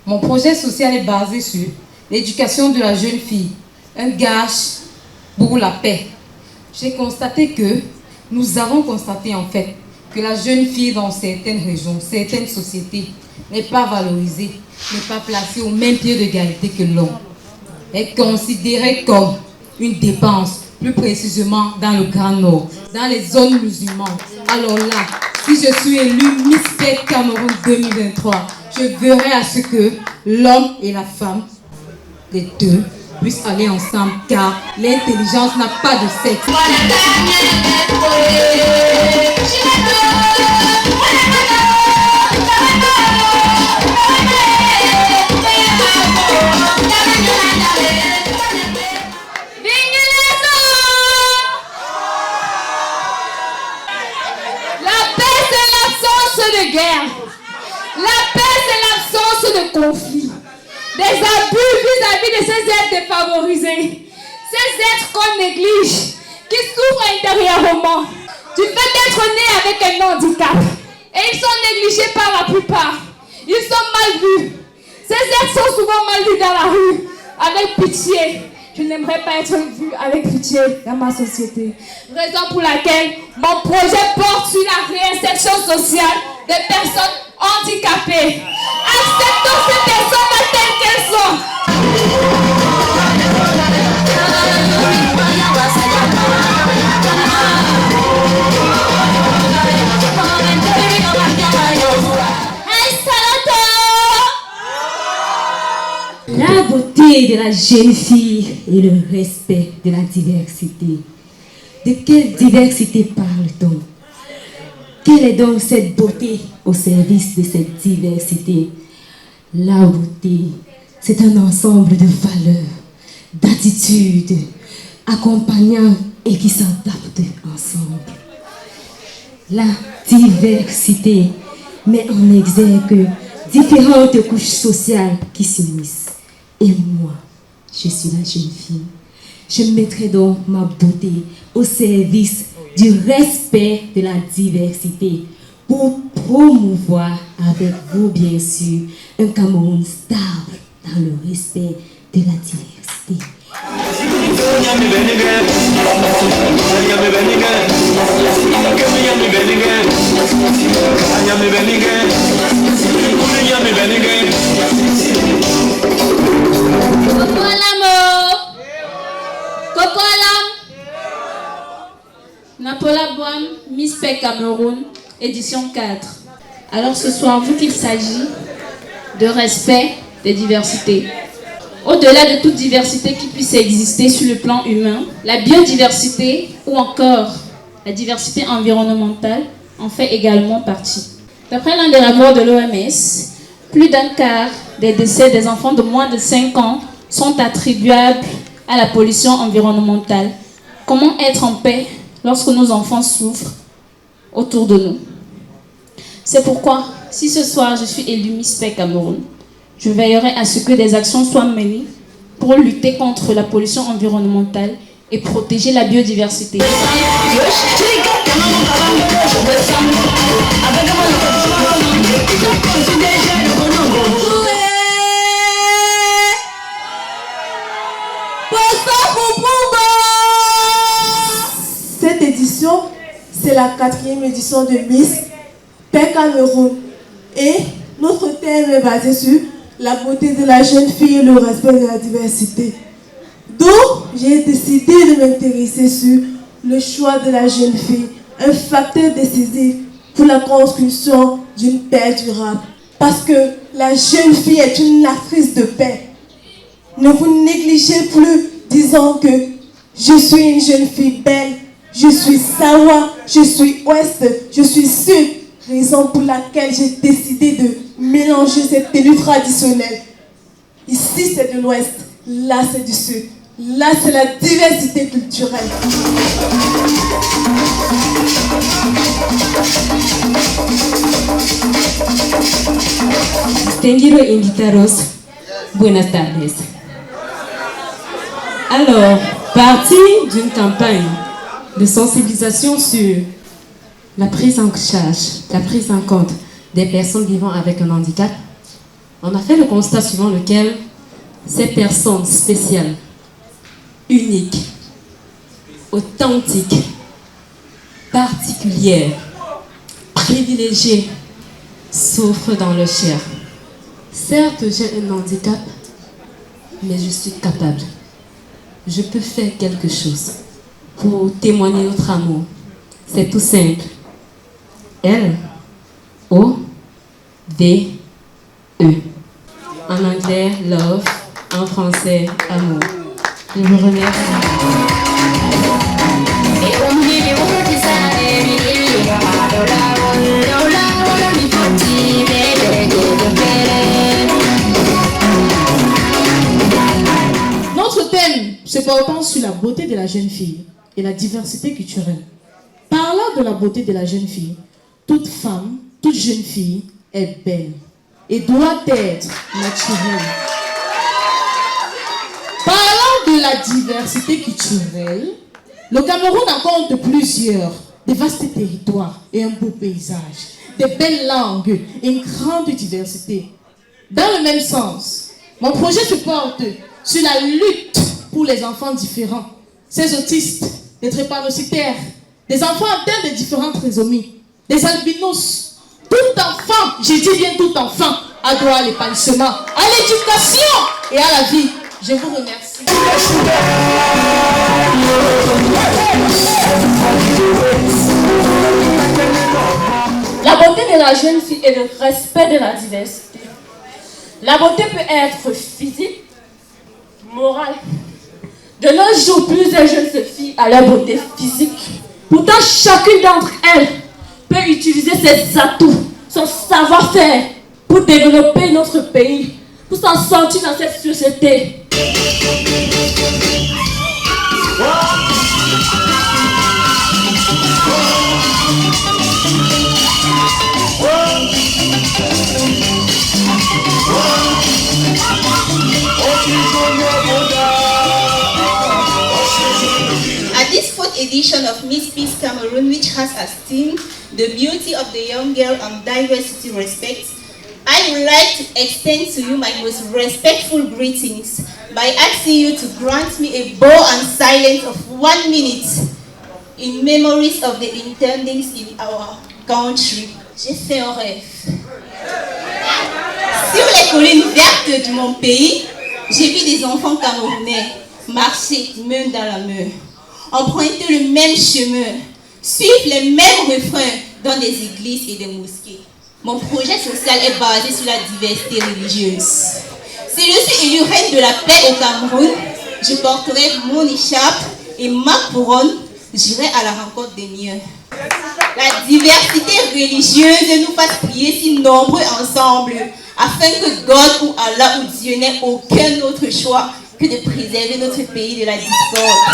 Mon projet social est basé sur l'éducation de la jeune fille, un gage pour la paix. Nous avons constaté en fait que la jeune fille dans certaines régions, certaines sociétés, n'est pas valorisée, n'est pas placée au même pied d'égalité que l'homme. Elle est considérée comme une dépense, plus précisément dans le Grand Nord, dans les zones musulmanes. Alors là, si je suis élue Miss Paix Cameroun 2023, je verrai à ce que l'homme et la femme, les deux, puissent aller ensemble, car l'intelligence n'a pas de sexe. De guerre. La paix, c'est l'absence de conflit, des abus vis-à-vis de ces êtres défavorisés, ces êtres qu'on néglige, qui souffrent intérieurement du fait d'être nés avec un handicap. Et ils sont négligés par la plupart. Ils sont mal vus. Ces êtres sont souvent mal vus dans la rue, avec pitié. Je n'aimerais pas être vue avec pitié dans ma société. Raison pour laquelle mon projet porte sur la réinsertion sociale des personnes handicapées. Acceptons ces personnes telles qu'elles sont. La beauté de la jeune fille et le respect de la diversité. De quelle diversité parle-t-on? Quelle est donc cette beauté au service de cette diversité? La beauté, c'est un ensemble de valeurs, d'attitudes, accompagnant et qui s'adaptent ensemble. La diversité met en exergue différentes couches sociales qui s'unissent. Et moi, je suis la jeune fille. Je mettrai donc ma beauté au service du respect de la diversité pour promouvoir avec vous, bien sûr, un Cameroun stable dans le respect de la diversité. Napola Boam, Miss Paix Cameroun, édition 4. Alors ce soir, vu qu'il s'agit de respect des diversités, au-delà de toute diversité qui puisse exister sur le plan humain, la biodiversité ou encore la diversité environnementale en fait également partie. D'après l'un des rapports de l'OMS, plus d'un quart des décès des enfants de moins de 5 ans sont attribuables à la pollution environnementale. Comment être en paix lorsque nos enfants souffrent autour de nous? C'est pourquoi, si ce soir je suis élue Miss Paix Cameroun, je veillerai à ce que des actions soient menées pour lutter contre la pollution environnementale et protéger la biodiversité. Cette édition, c'est la 4e édition de Miss Paix Cameroun. Et notre thème est basé sur la beauté de la jeune fille et le respect de la diversité. Donc, j'ai décidé de m'intéresser sur le choix de la jeune fille, un facteur décisif pour la construction d'une paix durable. Parce que la jeune fille est une actrice de paix. Ne vous négligez plus disant que je suis une jeune fille belle, je suis Sawa, je suis Ouest, je suis Sud. Raison pour laquelle j'ai décidé de mélanger cette tenue traditionnelle. Ici c'est de l'Ouest, là c'est du Sud. Là c'est la diversité culturelle. Distinguidos invitados, buenas tardes. Alors, partie d'une campagne de sensibilisation sur la prise en charge, la prise en compte des personnes vivant avec un handicap, On a fait le constat suivant lequel ces personnes spéciales, uniques, authentiques, particulières, privilégiées, souffrent dans leur chair. Certes, j'ai un handicap, mais je suis capable. Je peux faire quelque chose pour témoigner notre amour. C'est tout simple. L-O-V-E. En anglais, love. En français, amour. Je vous remercie. Notre thème se portant sur la beauté de la jeune fille et la diversité culturelle. Parlant de la beauté de la jeune fille, toute femme, toute jeune fille est belle et doit être naturelle. Parlant de la diversité culturelle, le Cameroun en compte plusieurs, des vastes territoires et un beau paysage, des belles langues et une grande diversité. Dans le même sens, mon projet se porte sur la lutte pour les enfants différents, ces autistes, des drépanocytaires, des enfants atteints de différentes trisomies, des albinos. Tout enfant, je dis bien tout enfant, a droit à l'épanouissement, à l'éducation et à la vie. Je vous remercie. La beauté de la jeune fille est le respect de la diversité. La beauté peut être physique, morale. De nos jours, plusieurs jeunes se fient à leur beauté physique. Pourtant, chacune d'entre elles peut utiliser ses atouts, son savoir-faire pour développer notre pays, pour s'en sortir dans cette société. At this fourth edition of Miss Peace Cameroon, which has as theme the beauty of the young girl and diversity respect, I would like to extend to you my most respectful greetings by asking you to grant me a bow and silence of 1 minute in memories of the intendings in our country. J'ai fait un rêve. Sur les collines vertes de mon pays, j'ai vu des enfants camerounais marcher main dans la main, emprunter le même chemin, suivre les mêmes refrains dans des églises et des mosquées. Mon projet social est basé sur la diversité religieuse. Si je suis élue reine de la paix au Cameroun, je porterai mon écharpe et ma couronne, j'irai à la rencontre des miens. La diversité religieuse nous fasse prier si nombreux ensemble, afin que God ou Allah ou Dieu n'ait aucun autre choix que de préserver notre pays de la discorde.